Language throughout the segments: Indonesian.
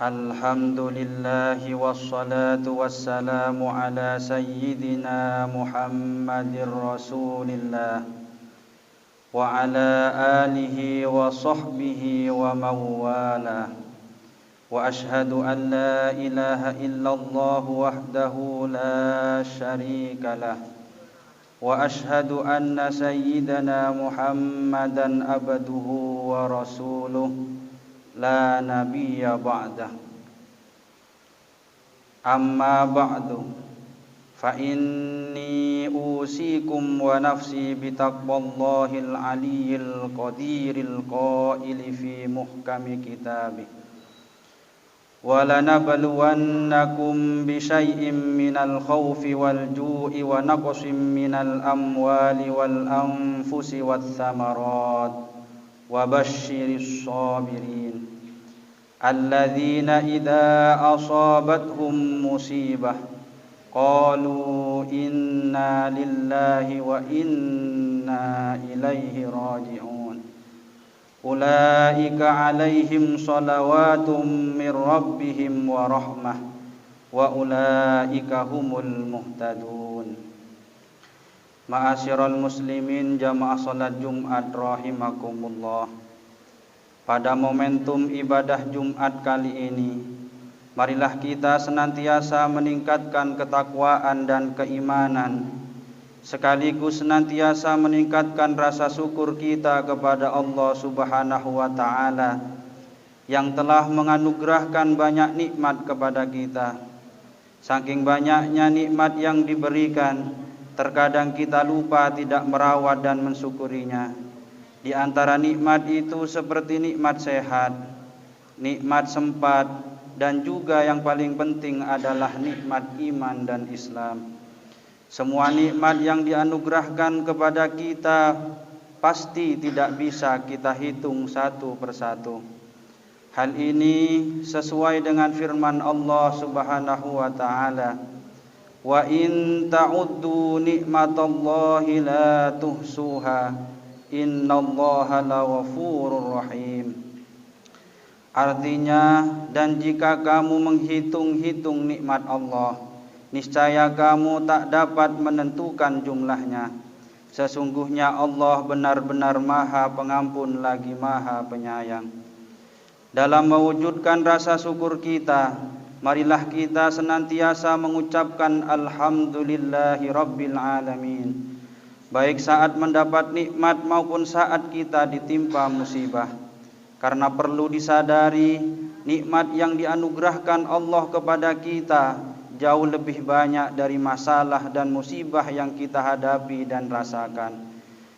Alhamdulillahi wassalatu wassalamu ala sayyidina Muhammadir Rasulillah wa ala alihi wa sahbihi wa mawala wa ashhadu an la ilaha illallah wahdahu la syarika lah wa ashhadu anna sayyidana Muhammadan abduhu wa rasuluh la nabiyya ba'dah. Amma ba'du fa inni usikum wa nafsi bitaqwallahil aliyyil qadiril qaili fi muhkami kitabih wa lanabluwannakum bi syai'im minal khaufi wal ju'i wa naqsim minal amwali wal anfusi wath thamarat wa basyiris sabirin alladzina idza asabathum musibah qalu inna lillahi wa inna ilaihi raji'un ulaika alaihim salawatum mir rabbihim wa rahmah wa ulaika humul muhtadun. Ma'asyiral muslimin jamaah salat Jumat rahimakumullah. Pada momentum ibadah Jumat kali ini, marilah kita senantiasa meningkatkan ketakwaan dan keimanan, sekaligus senantiasa meningkatkan rasa syukur kita kepada Allah Subhanahu wa taala yang telah menganugerahkan banyak nikmat kepada kita. Saking banyaknya nikmat yang diberikan, terkadang kita lupa tidak merawat dan mensyukurinya. Di antara nikmat itu seperti nikmat sehat, nikmat sempat, dan juga yang paling penting adalah nikmat iman dan Islam. Semua nikmat yang dianugerahkan kepada kita pasti tidak bisa kita hitung satu persatu. Hal ini sesuai dengan firman Allah Subhanahu wa taala, wa in ta'uddu ni'matallahi la tuhsuha innallaha laghafurur rahim. Artinya, dan jika kamu menghitung-hitung nikmat Allah, niscaya kamu tak dapat menentukan jumlahnya. Sesungguhnya Allah benar-benar Maha Pengampun lagi Maha Penyayang. Dalam mewujudkan rasa syukur kita, marilah kita senantiasa mengucapkan alhamdulillahi rabbil alamin, baik saat mendapat nikmat maupun saat kita ditimpa musibah. Karena perlu disadari, nikmat yang dianugerahkan Allah kepada kita jauh lebih banyak dari masalah dan musibah yang kita hadapi dan rasakan.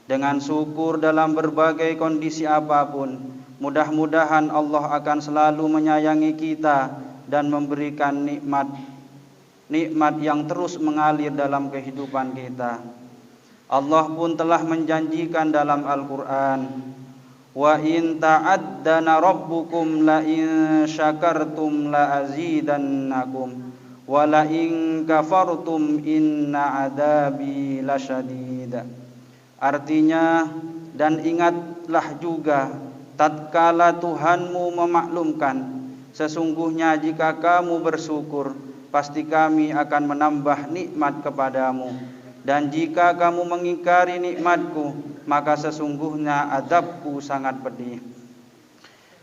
Dengan syukur dalam berbagai kondisi apapun, mudah-mudahan Allah akan selalu menyayangi kita dan memberikan nikmat yang terus mengalir dalam kehidupan kita. Allah pun telah menjanjikan dalam Al-Quran, wa in ta'addana rabbukum la in syakartum la azidannakum wa la in kafartum inna adabi lasyadid. Artinya, dan ingatlah juga tatkala Tuhanmu memaklumkan, sesungguhnya jika kamu bersyukur, pasti kami akan menambah nikmat kepadamu. Dan jika kamu mengingkari nikmatku, maka sesungguhnya azabku sangat pedih.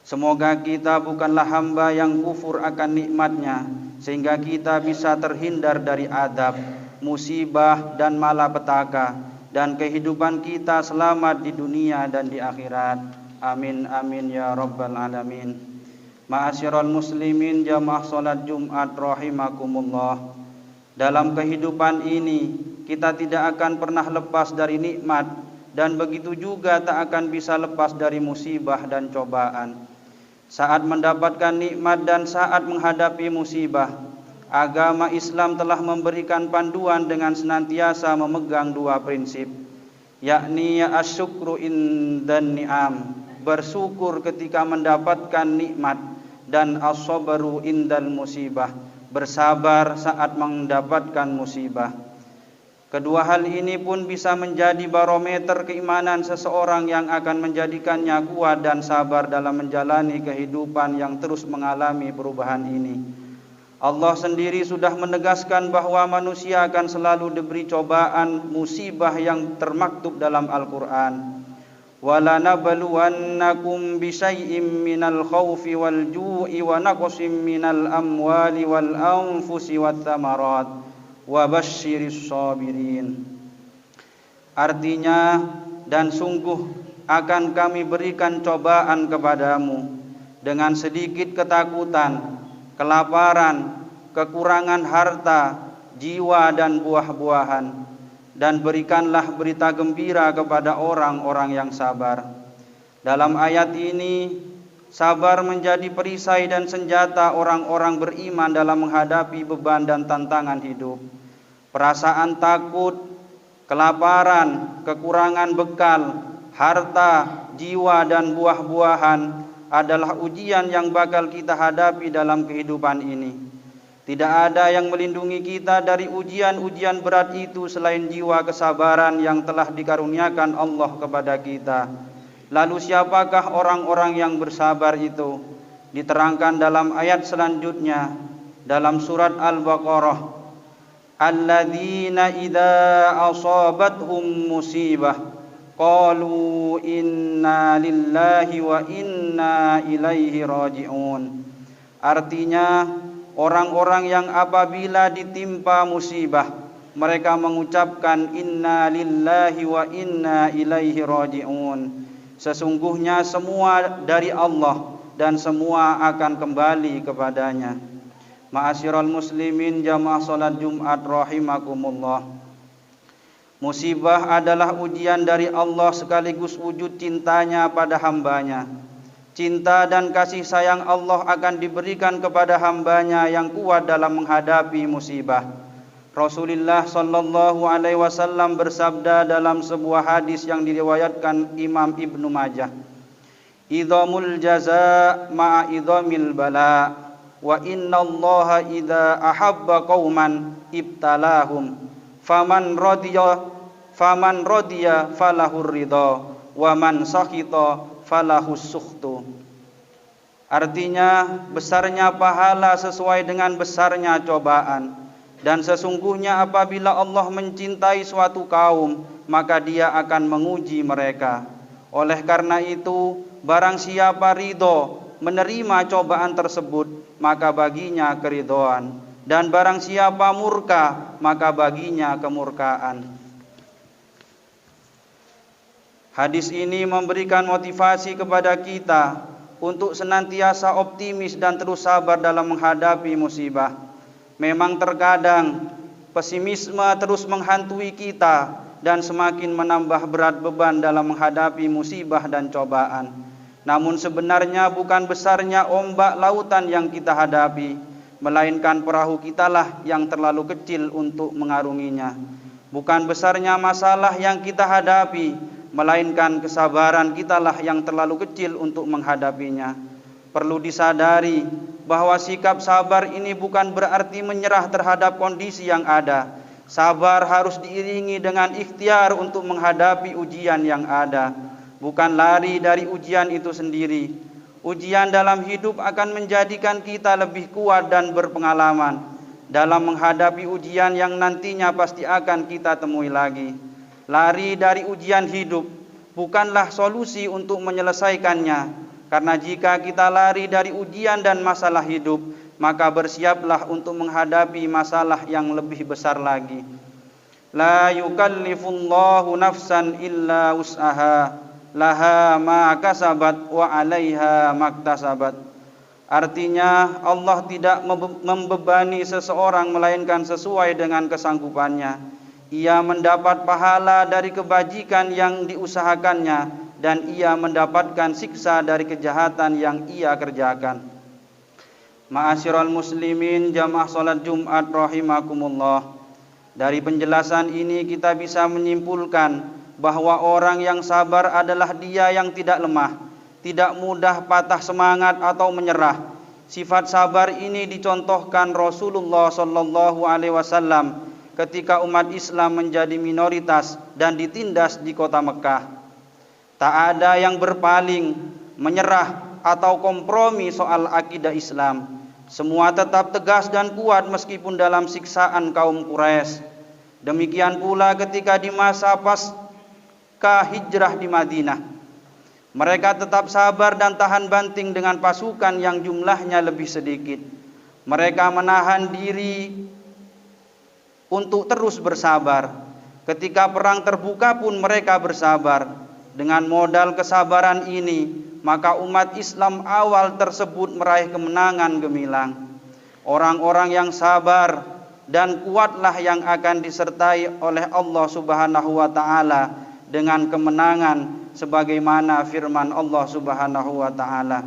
Semoga kita bukanlah hamba yang kufur akan nikmatnya, sehingga kita bisa terhindar dari azab, musibah, dan malapetaka, dan kehidupan kita selamat di dunia dan di akhirat. Amin amin ya rabbal alamin. Ma'asyiral muslimin jamaah salat Jumat rahimakumullah. Dalam kehidupan ini kita tidak akan pernah lepas dari nikmat, dan begitu juga tak akan bisa lepas dari musibah dan cobaan. Saat mendapatkan nikmat dan saat menghadapi musibah, agama Islam telah memberikan panduan dengan senantiasa memegang dua prinsip, yakni asyukru indan ni'am, bersyukur ketika mendapatkan nikmat, dan as-sabru indal musibah, bersabar saat mendapatkan musibah. Kedua hal ini pun bisa menjadi barometer keimanan seseorang yang akan menjadikannya kuat dan sabar dalam menjalani kehidupan yang terus mengalami perubahan ini. Allah sendiri sudah menegaskan bahwa manusia akan selalu diberi cobaan musibah yang termaktub dalam Al-Quran. وَلَنَبْلُوَنَّكُمْ بِشَيْءٍ مِّنَ الْخَوْفِ وَالْجُوعِ وَنَقْصٍ مِّنَ الْأَمْوَالِ وَالْأَنفُسِ وَالثَّمَرَاتِ وَبَشِّرِ الصَّابِرِينَ. Artinya, dan sungguh akan kami berikan cobaan kepadamu dengan sedikit ketakutan, kelaparan, kekurangan harta, jiwa dan buah-buahan. Dan berikanlah berita gembira kepada orang-orang yang sabar. Dalam ayat ini, sabar menjadi perisai dan senjata orang-orang beriman dalam menghadapi beban dan tantangan hidup. Perasaan takut, kelaparan, kekurangan bekal, harta, jiwa dan buah-buahan adalah ujian yang bakal kita hadapi dalam kehidupan ini. Tidak ada yang melindungi kita dari ujian-ujian berat itu selain jiwa kesabaran yang telah dikaruniakan Allah kepada kita. Lalu siapakah orang-orang yang bersabar itu? Diterangkan dalam ayat selanjutnya dalam surat Al-Baqarah. Alladzina idza asabathum musibah qalu inna lillahi wa inna ilaihi raji'un. Artinya, orang-orang yang apabila ditimpa musibah, mereka mengucapkan inna lillahi wa inna ilaihi raji'un. Sesungguhnya semua dari Allah dan semua akan kembali kepadanya. Ma'asyiral muslimin jamaah salat Jumat rahimakumullah. Musibah adalah ujian dari Allah sekaligus wujud cintanya pada hambanya. Cinta dan kasih sayang Allah akan diberikan kepada hambanya yang kuat dalam menghadapi musibah. Rasulullah sallallahu alaihi wasallam bersabda dalam sebuah hadis yang diriwayatkan Imam Ibnu Majah, "Idhamul jaza ma'a idhamil bala, wa innallaha idza ahabba qauman ibtalahum, faman radiya falahur ridha, wa man sakhita falahus sukhtu." Artinya, besarnya pahala sesuai dengan besarnya cobaan. Dan sesungguhnya apabila Allah mencintai suatu kaum, maka Dia akan menguji mereka. Oleh karena itu, barang siapa ridho menerima cobaan tersebut, maka baginya keridhoan. Dan barang siapa murka, maka baginya kemurkaan. Hadis ini memberikan motivasi kepada kita untuk senantiasa optimis dan terus sabar dalam menghadapi musibah. Memang terkadang pesimisme terus menghantui kita dan semakin menambah berat beban dalam menghadapi musibah dan cobaan. Namun sebenarnya bukan besarnya ombak lautan yang kita hadapi, melainkan perahu kitalah yang terlalu kecil untuk mengarunginya. Bukan besarnya masalah yang kita hadapi, melainkan kesabaran kitalah yang terlalu kecil untuk menghadapinya. Perlu disadari bahwa sikap sabar ini bukan berarti menyerah terhadap kondisi yang ada. Sabar harus diiringi dengan ikhtiar untuk menghadapi ujian yang ada, bukan lari dari ujian itu sendiri. Ujian dalam hidup akan menjadikan kita lebih kuat dan berpengalaman dalam menghadapi ujian yang nantinya pasti akan kita temui lagi. Lari dari ujian hidup bukanlah solusi untuk menyelesaikannya. Karena jika kita lari dari ujian dan masalah hidup, maka bersiaplah untuk menghadapi masalah yang lebih besar lagi. La yukallifullahu nafsan illa wus'aha, laha ma kasabat wa 'alaiha maktasabat. Artinya, Allah tidak membebani seseorang melainkan sesuai dengan kesanggupannya. Ia mendapat pahala dari kebajikan yang diusahakannya, dan ia mendapatkan siksa dari kejahatan yang ia kerjakan. Ma'asyiral muslimin jamaah salat Jumat rahimakumullah. Dari penjelasan ini kita bisa menyimpulkan bahwa orang yang sabar adalah dia yang tidak lemah, tidak mudah patah semangat atau menyerah. Sifat sabar ini dicontohkan Rasulullah sallallahu alaihi wasallam ketika umat Islam menjadi minoritas dan ditindas di kota Mekah. Tak ada yang berpaling, menyerah atau kompromi soal akidah Islam. Semua tetap tegas dan kuat meskipun dalam siksaan kaum Quraisy. Demikian pula ketika di masa pasca hijrah di Madinah. Mereka tetap sabar dan tahan banting dengan pasukan yang jumlahnya lebih sedikit. Mereka menahan diri untuk terus bersabar. Ketika perang terbuka pun mereka bersabar. Dengan modal kesabaran ini, maka umat Islam awal tersebut meraih kemenangan gemilang. Orang-orang yang sabar dan kuatlah yang akan disertai oleh Allah Subhanahu wa taala dengan kemenangan sebagaimana firman Allah Subhanahu wa taala.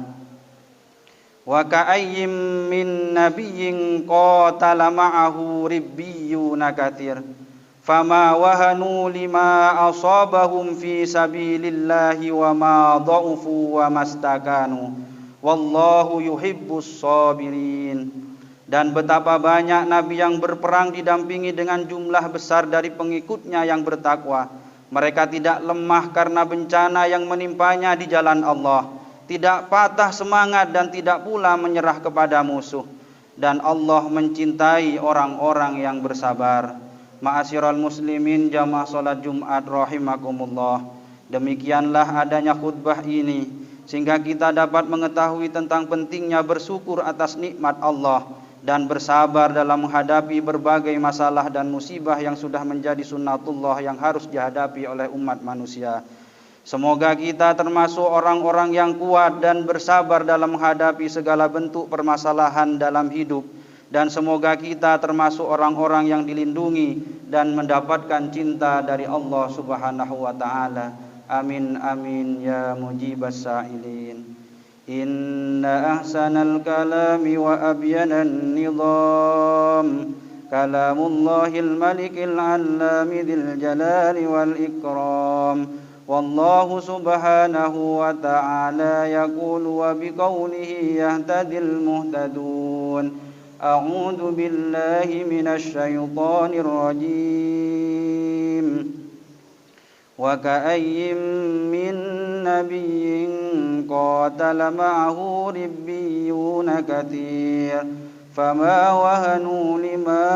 Wa ka'ayyim min nabiyyin qatala ma'ahu ribbiyuna katsir fama wahanu lima asabahum fi sabilillahi wa ma dha'ufu wa mastakanu wallahu yuhibbus sabirin. Dan betapa banyak nabi yang berperang didampingi dengan jumlah besar dari pengikutnya yang bertakwa. Mereka tidak lemah karena bencana yang menimpanya di jalan Allah, tidak patah semangat dan tidak pula menyerah kepada musuh. Dan Allah mencintai orang-orang yang bersabar. Ma'asyiral muslimin jamaah salat Jumat rahimakumullah. Demikianlah adanya khutbah ini sehingga kita dapat mengetahui tentang pentingnya bersyukur atas nikmat Allah dan bersabar dalam menghadapi berbagai masalah dan musibah yang sudah menjadi sunnatullah yang harus dihadapi oleh umat manusia. Semoga kita termasuk orang-orang yang kuat dan bersabar dalam menghadapi segala bentuk permasalahan dalam hidup. Dan semoga kita termasuk orang-orang yang dilindungi dan mendapatkan cinta dari Allah Subhanahu wa taala. Amin amin ya mujibas sa'ilin. Inna ahsanal kalami wa abyanan nizam kalamullahil malikil allamidil jalali wal ikram. Wallahu subhanahu wa ta'ala yaqulu wa biqawlihi yahtadil muhtadun. A'udzu billahi minasy syaithanir rajim. Wa ka'ayyim min nabiyyin qatala ma'ahu ribbiyuna katsir fama wahanu lima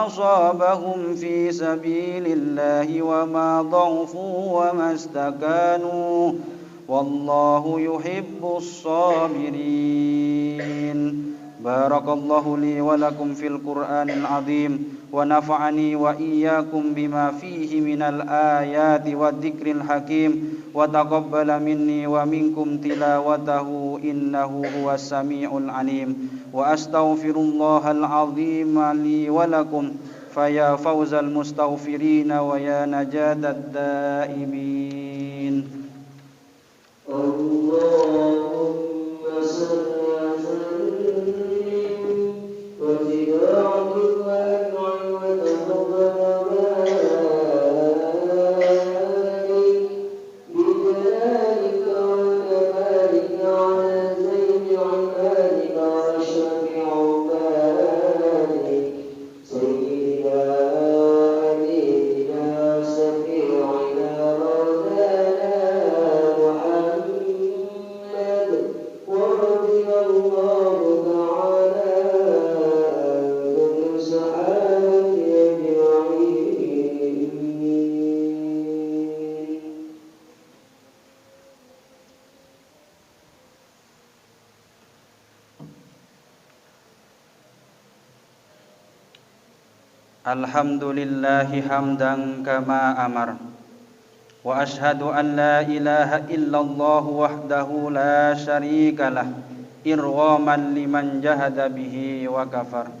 asabahum fi sabilillahi wa ma dha'ufu wa mastakanu wallahu yuhibbus sabirin. Barakallahu li wa lakum fil Qur'anil azim wa nafa'ani wa iyyakum bima fihi minal ayati wad dzikril hakim wa taqabbala minni wa minkum tilawatahu innahu huwas samiul alim wa astaghfirullahal azim li wa lakum faya fawzal mustaghfirin wa ya najatat daimin. Allahumma salli Alhamdulillahi hamdan kama amar wa ashhadu an la ilaha illallah wahdahu la syarikalah irghaman liman jahada bihi wa kafar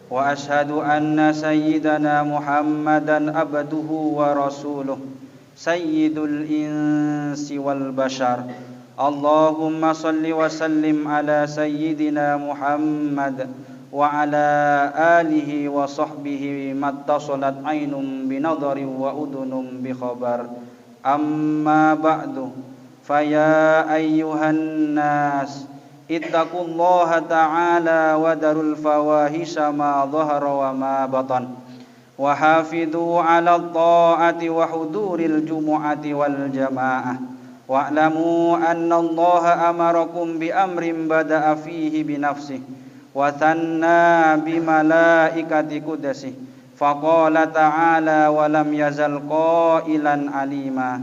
wa ashhadu anna sayyidana Muhammadan abduhu wa rasuluh sayyidul insi wal bashar. Allahumma salli wa sallim ala sayyidina Muhammad wa ala alihi wa sahbihi mattasalat ainum binadari wa udunum bi khabar. Amma ba'du faya ayyuhan nas ittaqullaha ta'ala wa darul fawahisha ma dhahara wa ma batan وحافظوا على الطاعة وحضور الجمعة والجماعة واعلموا أن الله أمركم بأمر بدأ فيه بنفسه وثنى بملائكة قدسه فقال تعالى ولم يزل قائلا عليما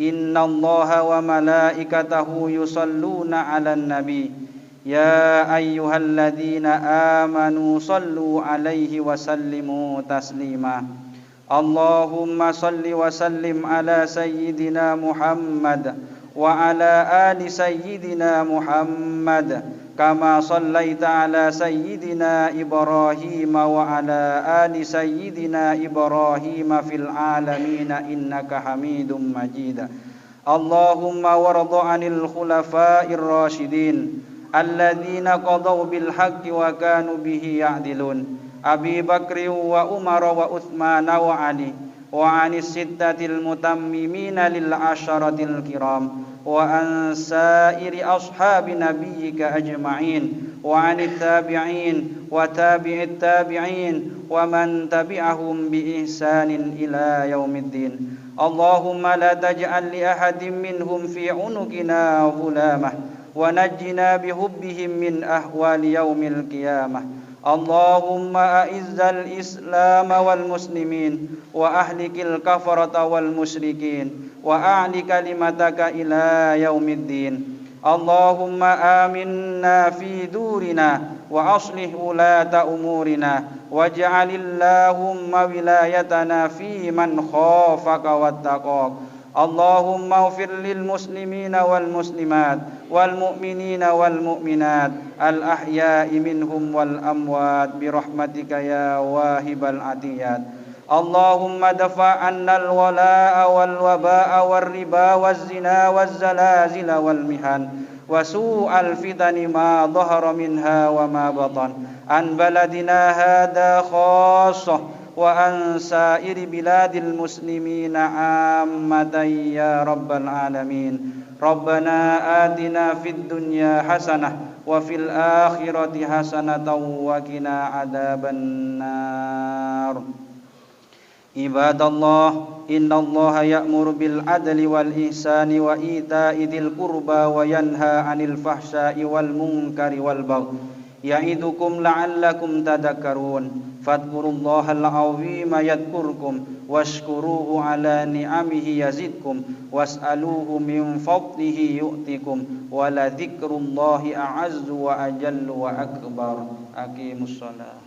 إن الله وملائكته يصلون على النبي يا أيها الذين آمنوا صلوا عليه وسلموا تسليما اللهم صل وسلم على سيدنا محمد وعلى آل سيدنا محمد كما صليت على سيدنا إبراهيم وعلى آل سيدنا إبراهيم في العالمين إنك حميد مجيد اللهم وارض عن الخلفاء الراشدين الذين قضوا بالحق وكانوا به يعدلون أبي بكر وعمر وعثمان وعلي وعن الستة المتممين للعشرة الكرام وعن سائر أصحاب نبيك أجمعين وعن التابعين وتابع التابعين ومن تبعهم بإحسان إلى يوم الدين اللهم لا تجعل لأحد منهم في عنقنا ظلامة ونجنا بحبهم من أهوال يوم القيامة اللهم أعز الإسلام والمسلمين وأهلك الكفرة والمشركين وأعل كلمتك إلى يوم الدين اللهم آمنا في دورنا وأصلح ولاة أمورنا واجعل اللهم ولايتنا في من خافك واتقاك اللهم اغفر للمسلمين والمسلمات والمؤمنين والمؤمنات الأحياء منهم والأموات برحمتك يا واهب العطيات اللهم دفع عنا الولاء والوباء والربا والزنا والزلازل والمحن وسوء الفتن ما ظهر منها وما بطن عن بلدنا هذا خاصة وعن سائر بلاد المسلمين عامة يا رب العالمين ربنا آتنا في الدنيا حسنة وفي الآخرة حسنة وقنا عذاب النار عباد الله إن الله يأمر بالعدل والإحسان وإيتاء ذي القربى وينهى عن الفحشاء والمنكر والبغي يعظكم لعلكم تذكرون فاذكروا الله العظيم يذكركم واشكروه على نعمه يزدكم واسألوه من فضله يؤتكم ولذكر الله أعز وأجل وأكبر أقيموا الصلاة